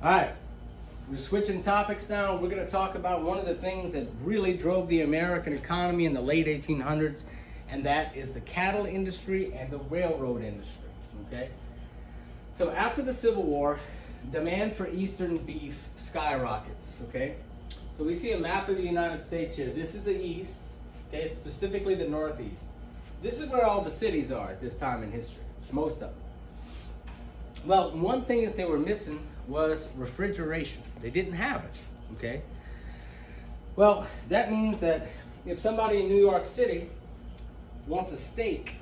All right, we're switching topics now. We're going to talk about one of the things that really drove the American economy in the late 1800s, and that is the cattle industry and the railroad industry. Okay, so after the Civil War, demand for Eastern beef skyrockets. Okay, so we see a map of the United States here. This is the East, okay, specifically the Northeast. This is where all the cities are at this time in history, most of them. Well, one thing that they were missing was refrigeration. They didn't have it, okay? Well, that means that if somebody in New York City wants a steak,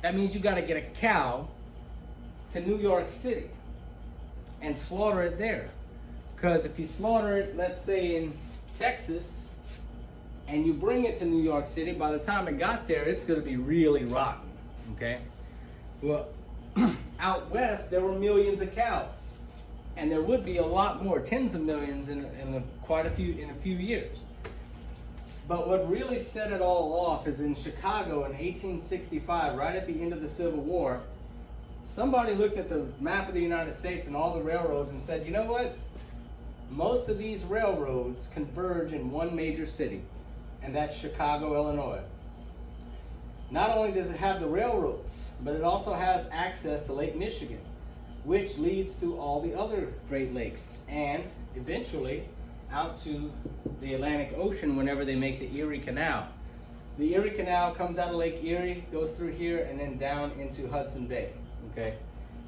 that means you gotta get a cow to New York City and slaughter it there. Because if you slaughter it, let's say in Texas, and you bring it to New York City, by the time it got there, it's gonna be really rotten, okay? Well, out west, there were millions of cows, and there would be a lot more, tens of millions in a few years. But what really set it all off is in Chicago in 1865, right at the end of the Civil War, somebody looked at the map of the United States and all the railroads and said, you know what? Most of these railroads converge in one major city, and that's Chicago, Illinois. Not only does it have the railroads, but it also has access to Lake Michigan, which leads to all the other Great Lakes, and eventually out to the Atlantic Ocean whenever they make the Erie Canal. The Erie Canal comes out of Lake Erie, goes through here, and then down into Hudson Bay, okay?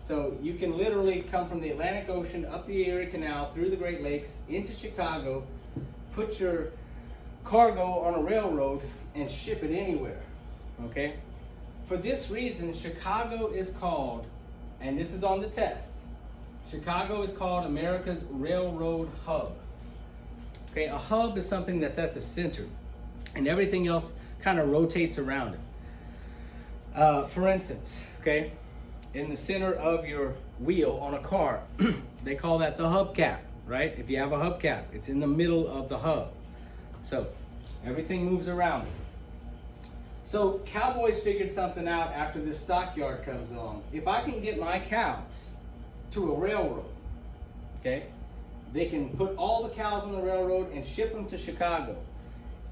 So you can literally come from the Atlantic Ocean, up the Erie Canal, through the Great Lakes, into Chicago, put your cargo on a railroad, and ship it anywhere. Okay? For this reason, Chicago is called, and this is on the test, Chicago is called America's railroad hub. Okay, a hub is something that's at the center, and everything else kind of rotates around it. For instance, okay, in the center of your wheel on a car, they call that the hubcap, right? If you have a hubcap, it's in the middle of the hub. So everything moves around it. So cowboys figured something out after this stockyard comes along. If I can get my cows to a railroad, okay, they can put all the cows on the railroad and ship them to Chicago.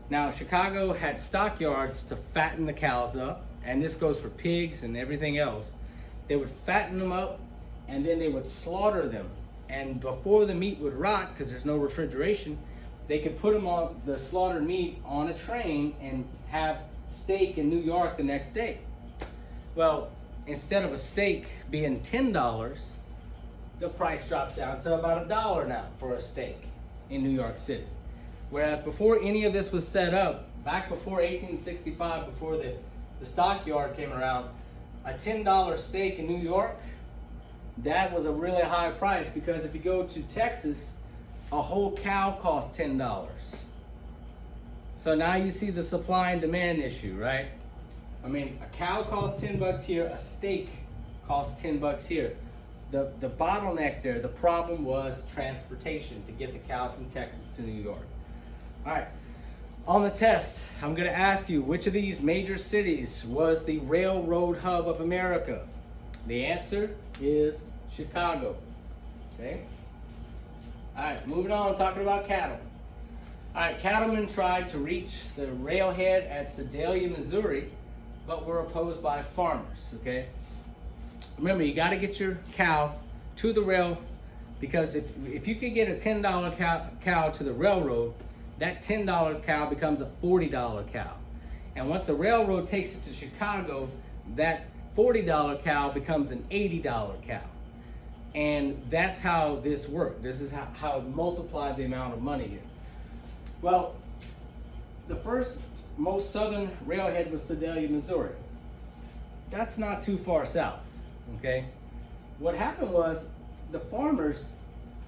Now, Chicago had stockyards to fatten the cows up, and this goes for pigs and everything else. They would fatten them up, and then they would slaughter them. And before the meat would rot, because there's no refrigeration, they could put them on the slaughtered meat on a train and have steak in New York the next day. Well, instead of a steak being $10, the price drops down to about $1 now for a steak in New York City. Whereas before any of this was set up, back before 1865, before the stockyard came around, a $10 steak in New York, that was a really high price, because if you go to Texas, a whole cow costs $10. So now you see the supply and demand issue, right? I mean, a cow costs $10 here, a steak costs $10 here. The bottleneck there, the problem was transportation to get the cow from Texas to New York. All right, on the test, I'm gonna ask you, which of these major cities was the railroad hub of America? The answer is Chicago, okay? All right, moving on, talking about cattle. All right, cattlemen tried to reach the railhead at Sedalia, Missouri, but were opposed by farmers, okay? Remember, you gotta get your cow to the rail, because if you can get a $10 cow to the railroad, that $10 cow becomes a $40 cow. And once the railroad takes it to Chicago, that $40 cow becomes an $80 cow. And that's how this worked. This is how it multiplied the amount of money here. Well, the first most southern railhead was Sedalia, Missouri. That's not too far south, okay? What happened was the farmers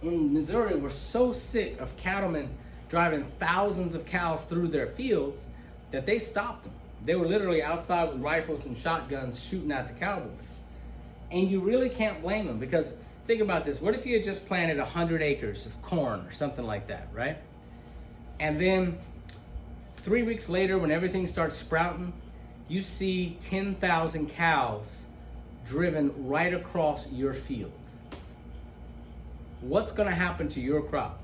in Missouri were so sick of cattlemen driving thousands of cows through their fields that they stopped them. They were literally outside with rifles and shotguns shooting at the cowboys. And you really can't blame them, because think about this. What if you had just planted 100 acres of corn or something like that, right? And then 3 weeks later, when everything starts sprouting, you see 10,000 cows driven right across your field. what's going to happen to your crop?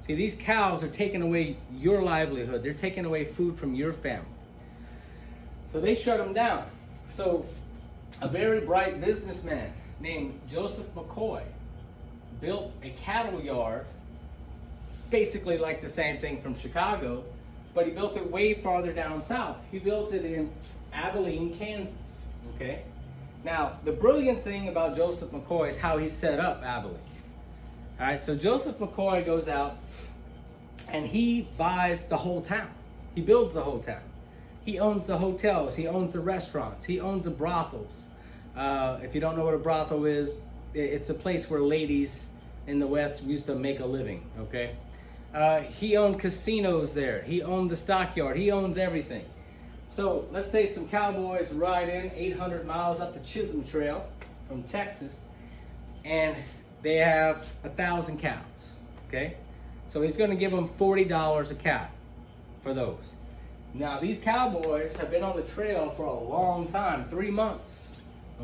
See, these cows are taking away your livelihood. They're taking away food from your family. So they shut them down. So a very bright businessman named Joseph McCoy built a cattle yard, basically like the same thing from Chicago, but he built it way farther down south. He built it in Abilene, Kansas. Okay? Now, the brilliant thing about Joseph McCoy is how he set up Abilene. All right, so Joseph McCoy goes out and he buys the whole town. He builds the whole town. He owns the hotels. He owns the restaurants. He owns the brothels. If you don't know what a brothel is, it's a place where ladies in the West used to make a living, okay? He owned casinos there. He owned the stockyard. He owns everything. So let's say some cowboys ride in 800 miles up the Chisholm Trail from Texas, and they have 1,000 cows, okay? So he's going to give them $40 a cow for those. Now, these cowboys have been on the trail for a long time, 3 months,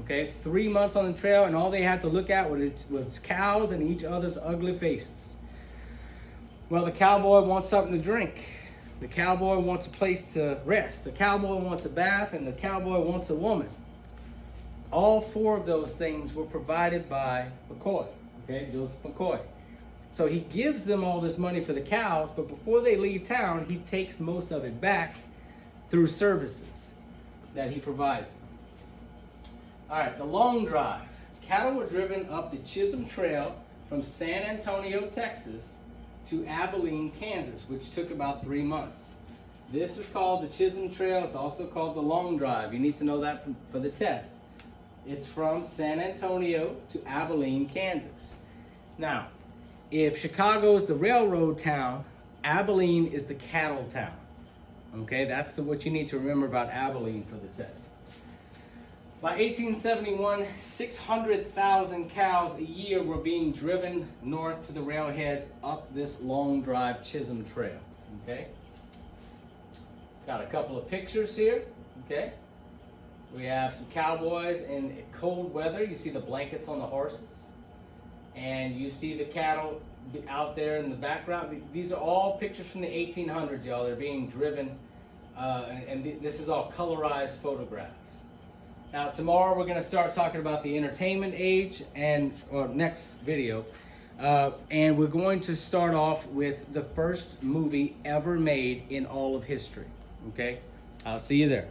okay? 3 months on the trail, and all they had to look at was cows and each other's ugly faces. Well, the cowboy wants something to drink. The cowboy wants a place to rest. The cowboy wants a bath, and the cowboy wants a woman. All four of those things were provided by McCoy, okay, Joseph McCoy. So he gives them all this money for the cows, but before they leave town, he takes most of it back through services that he provides. All right, the long drive. Cattle were driven up the Chisholm Trail from San Antonio, Texas, to Abilene, Kansas, which took about 3 months. This is called the Chisholm Trail. It's also called the long drive. You need to know that for the test. It's from San Antonio to Abilene, Kansas. Now, if Chicago is the railroad town, Abilene is the cattle town. Okay, that's what you need to remember about Abilene for the test. By 1871, 600,000 cows a year were being driven north to the railheads up this long drive Chisholm Trail. Okay, got a couple of pictures here. Okay, we have some cowboys in cold weather. You see the blankets on the horses, and you see the cattle out there in the background. These are all pictures from the 1800s, y'all. They're being driven, and this is all colorized photographs. Now, tomorrow we're going to start talking about the entertainment age, or next video, and we're going to start off with the first movie ever made in all of history. Okay, I'll see you there.